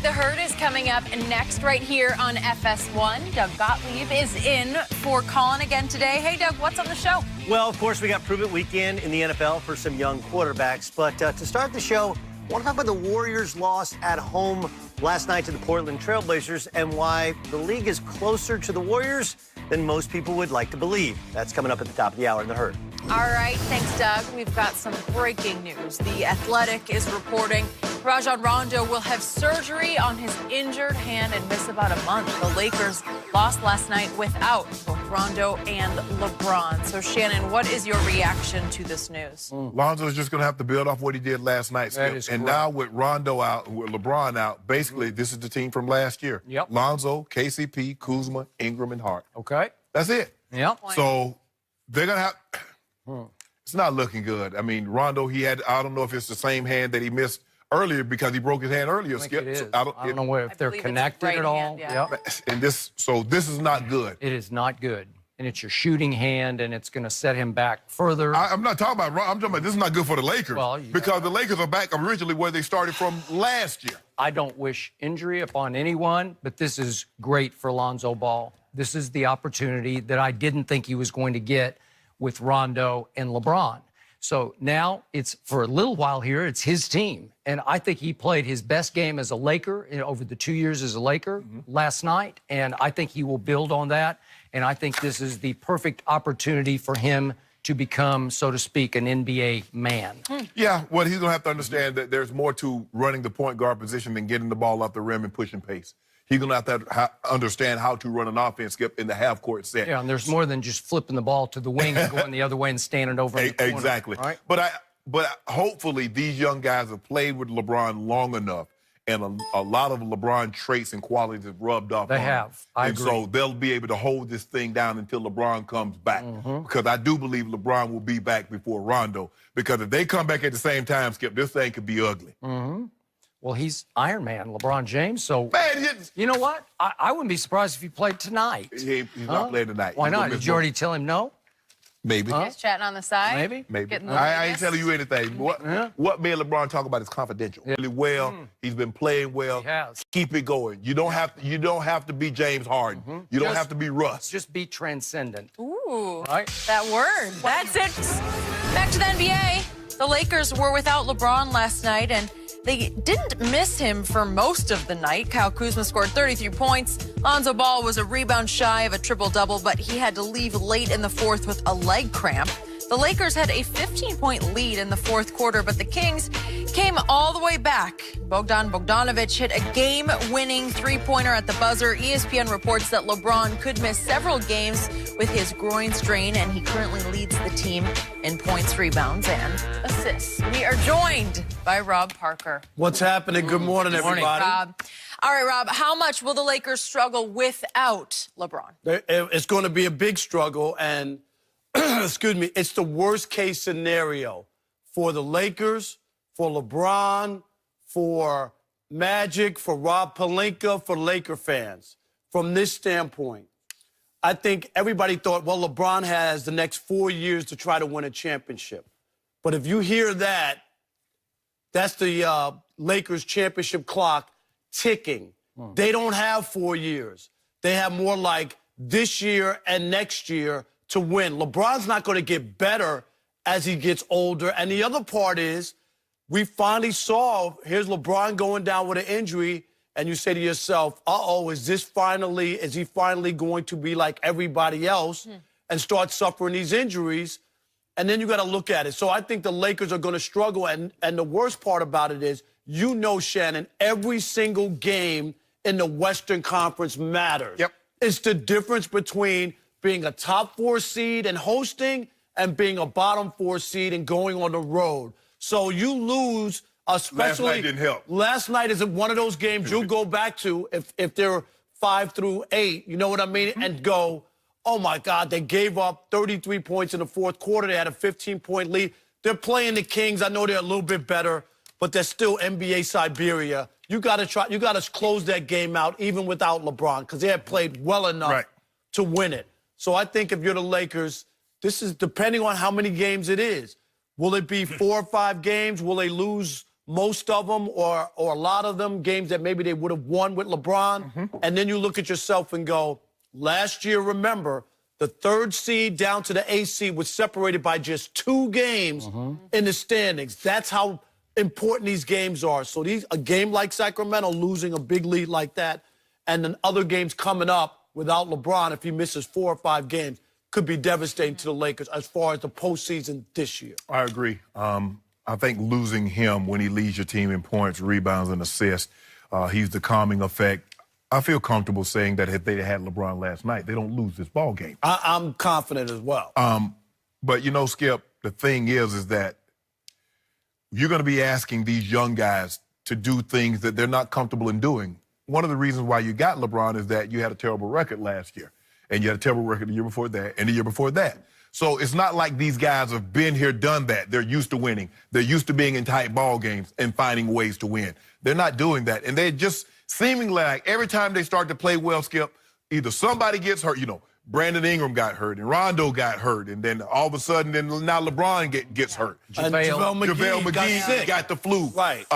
the Herd is coming up next right here on FS1. Doug Gottlieb is in for Colin again today. Hey, Doug, what's on the show? Well, of course, we got Prove It Weekend in the NFL for some young quarterbacks. But to start the show, I want to talk about the Warriors' loss at home last night to the Portland Trail Blazers and why the league is closer to the Warriors than most people would like to believe. That's coming up at the top of the hour in the Herd. All right, thanks, Doug. We've got some breaking news. The Athletic is reporting Rajon Rondo will have surgery on his injured hand and miss about a month. The Lakers lost last night without both Rondo and LeBron. So, Shannon, what is your reaction to this news? Lonzo is just going to have to build off what he did last night, Skip. And now with Rondo out, with LeBron out, basically this is the team from last year. Yep. Lonzo, KCP, Kuzma, Ingram, and Hart. Okay. That's it. Yep. So they're going to have... It's not looking good. I mean, Rondo, I don't know if it's the same hand that he missed earlier because he broke his hand earlier, Skip. It is. So I don't know if they're connected right at all. hand, yeah. Yep. And this is not good. It is not good. And it's your shooting hand, and it's going to set him back further. I'm not talking about I'm talking about this is not good for the Lakers. Well, because the Lakers are back originally where they started from last year. I don't wish injury upon anyone, but this is great for Lonzo Ball. This is the opportunity that I didn't think he was going to get with Rondo and LeBron. So now it's, for a little while here, it's his team. And I think he played his best game as a Laker over the 2 years as a Laker last night. And I think he will build on that. And I think this is the perfect opportunity for him to become, so to speak, an NBA man. Yeah, well, he's going to have to understand that there's more to running the point guard position than getting the ball off the rim and pushing pace. He's going to have to understand how to run an offense, Skip, in the half-court set. Yeah, and there's more than just flipping the ball to the wing and going the other way and standing over in the corner. Exactly. Right? But hopefully these young guys have played with LeBron long enough, and a lot of LeBron traits and qualities have rubbed off They on him. have. I agree. So they'll be able to hold this thing down until LeBron comes back. Because I do believe LeBron will be back before Rondo. Because if they come back at the same time, Skip, this thing could be ugly. Well, he's Iron Man, LeBron James, so... Man, you know what? I wouldn't be surprised if he played tonight. he's not playing tonight. Why He's gonna not? miss Did you already tell him no? Maybe. Just chatting on the side? Maybe. Getting the I ain't latest? telling you anything. What me and LeBron talk about is confidential. Really well. He's been playing well. He has. Keep it going. You don't have to be James Harden. You don't have to be Russ. Just be transcendent. Ooh, Right? that word. That's it. Back to the NBA. The Lakers were without LeBron last night, and they didn't miss him for most of the night. Kyle Kuzma scored 33 points. Lonzo Ball was a rebound shy of a triple-double, but he had to leave late in the fourth with a leg cramp. The Lakers had a 15-point lead in the fourth quarter, but the Kings came all the way back. Bogdan Bogdanovic hit a game-winning three-pointer at the buzzer. ESPN reports that LeBron could miss several games with his groin strain, and he currently leads the team in points, rebounds, and assists. We are joined by Rob Parker. What's happening? Good morning, everybody. Rob. All right, Rob, how much will the Lakers struggle without LeBron? It's going to be a big struggle, and excuse me, it's the worst-case scenario for the Lakers, for LeBron, for Magic, for Rob Pelinka, for Laker fans. From this standpoint, I think everybody thought, well, LeBron has the next 4 years to try to win a championship. But if you hear that, that's the Lakers championship clock ticking. They don't have 4 years. They have more like this year and next year to win. LeBron's not going to get better as he gets older. And the other part is, we finally saw, here's LeBron going down with an injury, and you say to yourself, uh-oh, is he finally going to be like everybody else and start suffering these injuries? And then you got to look at it. So I think the Lakers are going to struggle. And the worst part about it is, you know, Shannon, every single game in the Western Conference matters. Yep. It's the difference between being a top 4 seed and hosting and being a bottom 4 seed and going on the road. So you lose, especially... Last night didn't help. Last night is one of those games you'll go back to if they're 5 through 8, you know what I mean, and go, oh, my God, they gave up 33 points in the fourth quarter. They had a 15-point lead. They're playing the Kings. I know they're a little bit better, but they're still NBA Siberia. You got to close that game out even without LeBron because they had played well enough to win it. So I think if you're the Lakers, this is depending on how many games it is. Will it be 4 or 5 games? Will they lose most of them or a lot of them, games that maybe they would have won with LeBron. And then you look at yourself and go, last year, remember, the 3rd seed down to the 8th seed was separated by just 2 games in the standings. That's how important these games are. So a game like Sacramento losing a big lead like that, and then other games coming up without LeBron, if he misses 4 or 5 games, could be devastating to the Lakers as far as the postseason this year. I agree. I think losing him when he leads your team in points, rebounds, and assists, he's the calming effect. I feel comfortable saying that if they had LeBron last night, they don't lose this ball game. I'm confident as well. But, you know, Skip, the thing is that you're going to be asking these young guys to do things that they're not comfortable in doing. One of the reasons why you got LeBron is that you had a terrible record last year, and you had a terrible record the year before that, and the year before that. So it's not like these guys have been here, done that. They're used to winning. They're used to being in tight ball games and finding ways to win. They're not doing that, and they're just seeming like every time they start to play well, Skip, either somebody gets hurt, you know, Brandon Ingram got hurt, and Rondo got hurt, and then all of a sudden, now LeBron gets hurt. JaVale McGee got the flu. Right.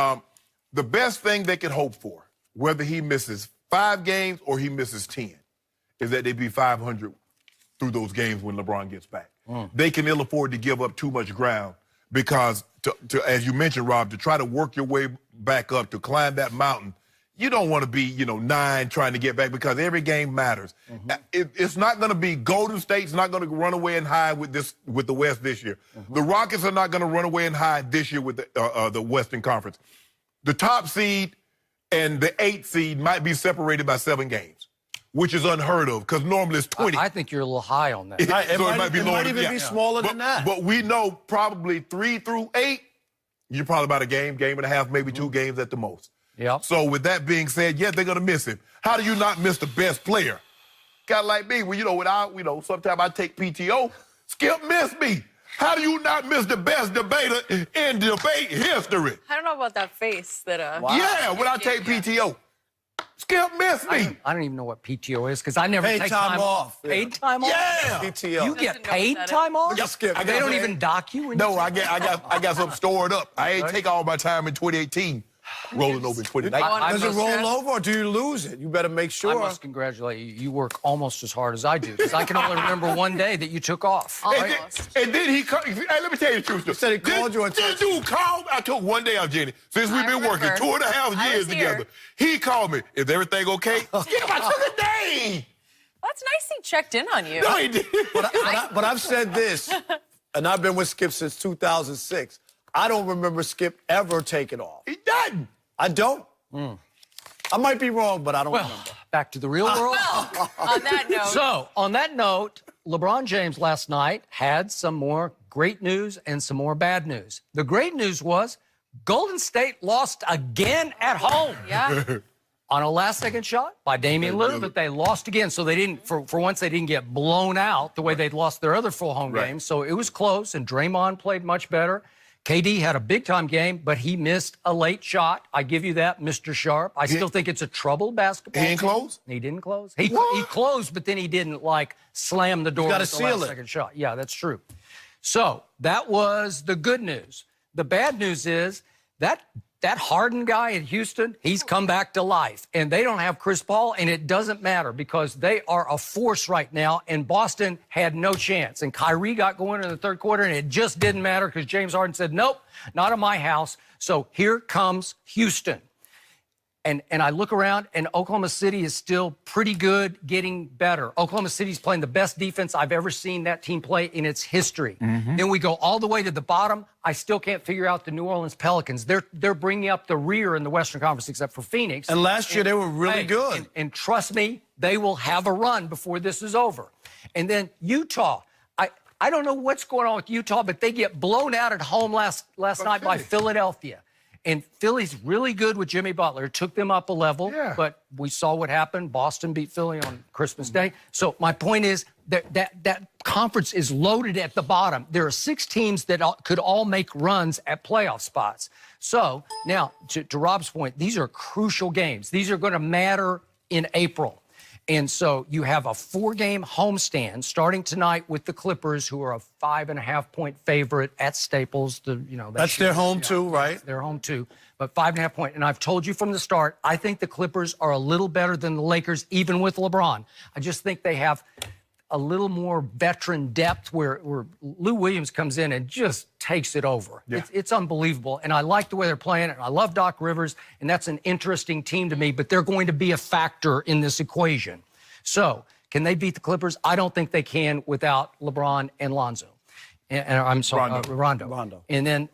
The best thing they can hope for, whether he misses 5 games or he misses 10, is that they be 500 through those games when LeBron gets back. They can ill afford to give up too much ground because, as you mentioned, Rob, to try to work your way back up, to climb that mountain, you don't want to be, 9 trying to get back because every game matters. It's not going to be Golden State's not going to run away and hide with the West this year. The Rockets are not going to run away and hide this year with the Western Conference. The top seed and the 8th seed might be separated by 7 games, which is unheard of because normally it's 20. I think you're a little high on that. It might even be smaller than that. But we know probably 3 through 8, you're probably about a game and a half, maybe 2 games at the most. Yep. So with that being said, yeah, they're going to miss him. How do you not miss the best player? Guy like me, well, sometimes I take PTO. Skip missed me. How do you not miss the best debater in debate history? I don't know about that face that. Wow. Yeah, when I take PTO. Skip missed me. I don't even know what PTO is because I never Paid take time off. Paid time off? Yeah. PTO. You get paid time off? Look at Skip. They don't even dock you? When No, you I got something stored up. I ain't take all my time in 2018. Rolling over in 2019. Does it roll over or do you lose it? You better make sure. I must congratulate you. You work almost as hard as I do because I can only remember one day that you took off. And then he called. Hey, let me tell you the truth. He said he called you on This dude called. I took one day off, Jenny. Since we've been working 2.5 years together. He called me. Is everything okay? Yeah, I took a day. That's nice he checked in on you. No, he did. But I've said this, and I've been with Skip since 2006. I don't remember Skip ever taking off. He doesn't. I don't. I might be wrong, but I don't remember. Back to the real world. Well, on that note. So, on that note, LeBron James last night had some more great news and some more bad news. The great news was Golden State lost again at home. Yeah. On a last-second shot by Damian Lillard, but they lost again. So they didn't, for once, they didn't get blown out the way they'd lost their other full home games. So it was close, and Draymond played much better. KD had a big-time game, but he missed a late shot. I give you that, Mr. Sharp. I still think it's a troubled basketball He didn't team. close? He didn't close. He closed, but then he didn't, slam the door gotta with the seal it. last-second shot. Yeah, that's true. So that was the good news. The bad news is that Harden guy in Houston, he's come back to life. And they don't have Chris Paul, and it doesn't matter because they are a force right now, and Boston had no chance. And Kyrie got going in the third quarter, and it just didn't matter because James Harden said, nope, not in my house. So here comes Houston. And I look around, and Oklahoma City is still pretty good, getting better. Oklahoma City's playing the best defense I've ever seen that team play in its history. Then we go all the way to the bottom. I still can't figure out the New Orleans Pelicans. They're bringing up the rear in the Western Conference, except for Phoenix. And last year they were really good. And trust me, they will have a run before this is over. And then Utah. I don't know what's going on with Utah, but they get blown out at home last night by Philadelphia. And Philly's really good with Jimmy Butler. It took them up a level, but we saw what happened. Boston beat Philly on Christmas Day. So my point is that conference is loaded at the bottom. There are 6 teams that could all make runs at playoff spots. So now, to Rob's point, these are crucial games. These are going to matter in April. And so you have a 4-game homestand starting tonight with the Clippers, who are a 5.5-point favorite at Staples. That's their home too, right? Their home too, but 5.5 point. And I've told you from the start, I think the Clippers are a little better than the Lakers, even with LeBron. I just think they have a little more veteran depth where Lou Williams comes in and just takes it over. Yeah. It's unbelievable. And I like the way they're playing. And I love Doc Rivers, and that's an interesting team to me, but they're going to be a factor in this equation. So can they beat the Clippers? I don't think they can without LeBron and Lonzo. And I'm sorry, Rondo. Rondo. And then